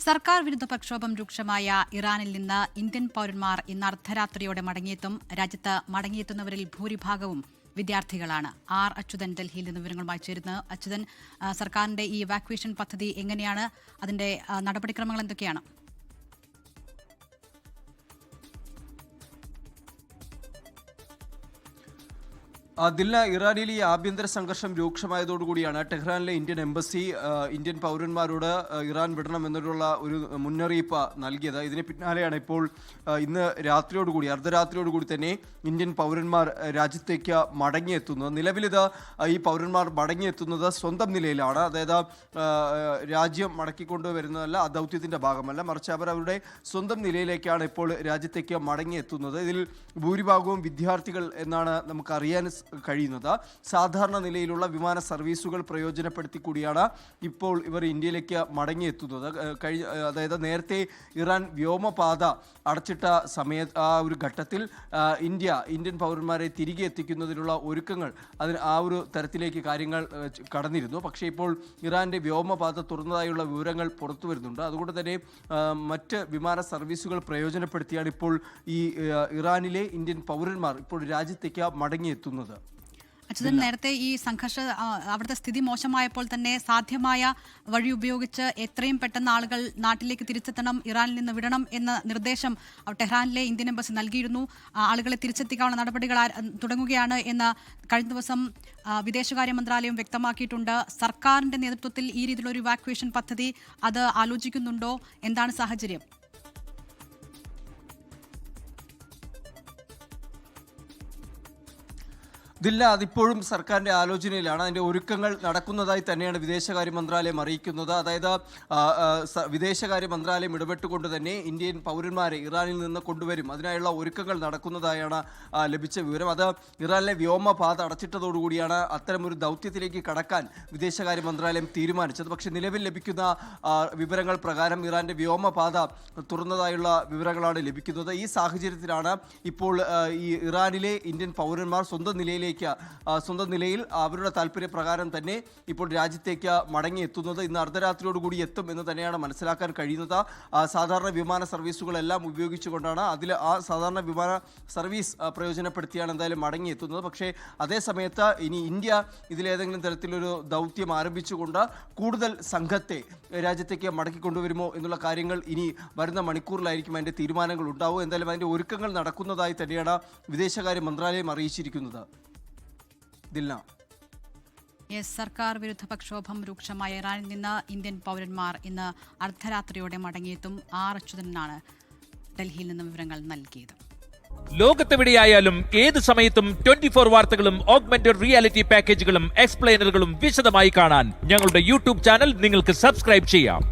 സർക്കാർ വിരുദ്ധ പ്രക്ഷോഭം രൂക്ഷമായ ഇറാനിൽ നിന്ന് ഇന്ത്യൻ പൗരന്മാർ ഇന്ന് അർദ്ധരാത്രിയോടെ മടങ്ങിയെത്തും. രാജ്യത്ത് മടങ്ങിയെത്തുന്നവരിൽ ഭൂരിഭാഗവും വിദ്യാർത്ഥികളാണ്. ആർ അച്യുതൻ ഡൽഹിയിൽ നിന്ന് വിവരങ്ങളുമായി ചേരുന്നു. അച്യുതൻ, സർക്കാരിന്റെ ഈ ഇവാക്വേഷൻ പദ്ധതി എങ്ങനെയാണ്? അതിന്റെ നടപടിക്രമങ്ങൾ എന്തൊക്കെയാണ്? ദില്ല, ഇറാനിൽ ഈ ആഭ്യന്തര സംഘർഷം രൂക്ഷമായതോടുകൂടിയാണ് ടെഹ്റാനിലെ ഇന്ത്യൻ എംബസി ഇന്ത്യൻ പൗരന്മാരോട് ഇറാൻ വിടണമെന്നുള്ള ഒരു മുന്നറിയിപ്പ് നൽകിയത്. ഇതിന് പിന്നാലെയാണ് ഇപ്പോൾ ഇന്ന് രാത്രിയോടുകൂടി അർദ്ധരാത്രിയോടുകൂടി തന്നെ ഇന്ത്യൻ പൗരന്മാർ രാജ്യത്തേക്ക് മടങ്ങിയെത്തുന്നത്. നിലവിലിത് ഈ പൗരന്മാർ മടങ്ങിയെത്തുന്നത് സ്വന്തം നിലയിലാണ്. അതായത് രാജ്യം മടക്കിക്കൊണ്ടുവരുന്നതല്ല, ആ ദൗത്യത്തിൻ്റെ ഭാഗമല്ല, മറിച്ച് അവരുടെ സ്വന്തം നിലയിലേക്കാണ് ഇപ്പോൾ രാജ്യത്തേക്ക് മടങ്ങിയെത്തുന്നത്. ഇതിൽ ഭൂരിഭാഗവും വിദ്യാർത്ഥികൾ എന്നാണ് നമുക്കറിയാൻ കഴിയുന്നത്. സാധാരണ നിലയിലുള്ള വിമാന സർവീസുകൾ പ്രയോജനപ്പെടുത്തി കൂടിയാണ് ഇപ്പോൾ ഇവർ ഇന്ത്യയിലേക്ക് മടങ്ങിയെത്തുന്നത്. അതായത് ഇറാൻ വ്യോമപാത അടച്ചിട്ട ആ ഒരു ഘട്ടത്തിൽ ഇന്ത്യൻ പൗരന്മാരെ തിരികെ എത്തിക്കുന്നതിനുള്ള ഒരുക്കങ്ങൾ ആ ഒരു തരത്തിലേക്ക് കാര്യങ്ങൾ കടന്നിരുന്നു. പക്ഷേ ഇപ്പോൾ ഇറാന്റെ വ്യോമപാത തുറന്നതായുള്ള വിവരങ്ങൾ പുറത്തു വരുന്നുണ്ട്. അതുകൊണ്ട് തന്നെ മറ്റ് വിമാന സർവീസുകൾ പ്രയോജനപ്പെടുത്തിയാണ് ഇപ്പോൾ ഈ ഇറാനിലെ ഇന്ത്യൻ പൗരന്മാർ ഇപ്പോൾ രാജ്യത്തേക്ക് മടങ്ങിയെത്തുന്നത്. അച്യുതൻ, നേരത്തെ ഈ അവിടുത്തെ സ്ഥിതി മോശമായപ്പോൾ തന്നെ സാധ്യമായ വഴി ഉപയോഗിച്ച് എത്രയും പെട്ടെന്ന് ആളുകൾ നാട്ടിലേക്ക് തിരിച്ചെത്തണം, ഇറാനിൽ നിന്ന് വിടണം എന്ന നിർദ്ദേശം ടെഹ്റാനിലെ ഇന്ത്യൻ എംബസി നൽകിയിരുന്നു. ആളുകളെ തിരിച്ചെത്തിക്കാനുള്ള നടപടികൾ തുടങ്ങുകയാണ് എന്ന് കഴിഞ്ഞ ദിവസം വിദേശകാര്യ മന്ത്രാലയം വ്യക്തമാക്കിയിട്ടുണ്ട്. സർക്കാരിന്റെ നേതൃത്വത്തിൽ ഈ രീതിയിലൊരു ഇവാക്വേഷൻ പദ്ധതി അത് ആലോചിക്കുന്നുണ്ടോ? എന്താണ് സാഹചര്യം? ഇതില്ല, അതിപ്പോഴും സർക്കാരിൻ്റെ ആലോചനയിലാണ്. അതിൻ്റെ ഒരുക്കങ്ങൾ നടക്കുന്നതായി തന്നെയാണ് വിദേശകാര്യ മന്ത്രാലയം അറിയിക്കുന്നത്. അതായത് വിദേശകാര്യ മന്ത്രാലയം ഇടപെട്ടുകൊണ്ട് തന്നെ ഇന്ത്യൻ പൗരന്മാരെ ഇറാനിൽ നിന്ന് കൊണ്ടുവരും, അതിനായുള്ള ഒരുക്കങ്ങൾ നടക്കുന്നതായാണ് ലഭിച്ച വിവരം. അത് ഇറാനിലെ വ്യോമപാത അടച്ചിട്ടതോടുകൂടിയാണ് അത്തരമൊരു ദൗത്യത്തിലേക്ക് കടക്കാൻ വിദേശകാര്യ മന്ത്രാലയം തീരുമാനിച്ചത്. പക്ഷേ നിലവിൽ ലഭിക്കുന്ന വിവരങ്ങൾ പ്രകാരം ഇറാൻ്റെ വ്യോമപാത തുറന്നതായുള്ള വിവരങ്ങളാണ് ലഭിക്കുന്നത്. ഈ സാഹചര്യത്തിലാണ് ഇപ്പോൾ ഈ ഇറാനിലെ ഇന്ത്യൻ പൗരന്മാർ സ്വന്തം നിലയിൽ അവരുടെ താല്പര്യപ്രകാരം തന്നെ ഇപ്പോൾ രാജ്യത്തേക്ക് മടങ്ങിയെത്തുന്നത്. ഇന്ന് അർദ്ധരാത്രിയോടുകൂടി എത്തും എന്ന് തന്നെയാണ് മനസ്സിലാക്കാൻ കഴിയുന്നത്. സാധാരണ വിമാന സർവീസുകളെല്ലാം ഉപയോഗിച്ചുകൊണ്ടാണ് ആ സാധാരണ വിമാന സർവീസ് പ്രയോജനപ്പെടുത്തിയാണ് എന്തായാലും മടങ്ങിയെത്തുന്നത്. പക്ഷേ അതേ സമയത്ത് ഇനി ഇന്ത്യ ഇതിലേതെങ്കിലും തരത്തിലൊരു ദൗത്യം ആരംഭിച്ചുകൊണ്ട് കൂടുതൽ സംഘത്തെ രാജ്യത്തേക്ക് മടക്കിക്കൊണ്ടുവരുമോ എന്നുള്ള കാര്യങ്ങൾ ഇനി വരുന്ന മണിക്കൂറിലായിരിക്കും അതിൻ്റെ തീരുമാനങ്ങൾ ഉണ്ടാവും. എന്തായാലും അതിൻ്റെ ഒരുക്കങ്ങൾ നടക്കുന്നതായി തന്നെയാണ് വിദേശകാര്യ മന്ത്രാലയം അറിയിച്ചിരിക്കുന്നത്. സർക്കാർ വിരുദ്ധ പ്രക്ഷോഭം രൂക്ഷമായ ഇറാനിൽ നിന്ന് ഇന്ത്യൻ പൗരന്മാർ ഇന്ന് അർദ്ധരാത്രിയോടെ മടങ്ങിയെത്തും. ആർ അച്യുതനാണ് ഡൽഹിയിൽ നിന്ന് വിവരങ്ങൾ നൽകിയത്. ലോകത്തെവിടെയായാലും ഏത് സമയത്തും 24 വാർത്തകളും ഓഗ്മെന്റഡ് റിയാലിറ്റി പാക്കേജുകളും എക്സ്പ്ലെയിനറുകളും വിശദമായി കാണാൻ ഞങ്ങളുടെ യൂട്യൂബ് ചാനൽ നിങ്ങൾക്ക് സബ്സ്ക്രൈബ് ചെയ്യാം.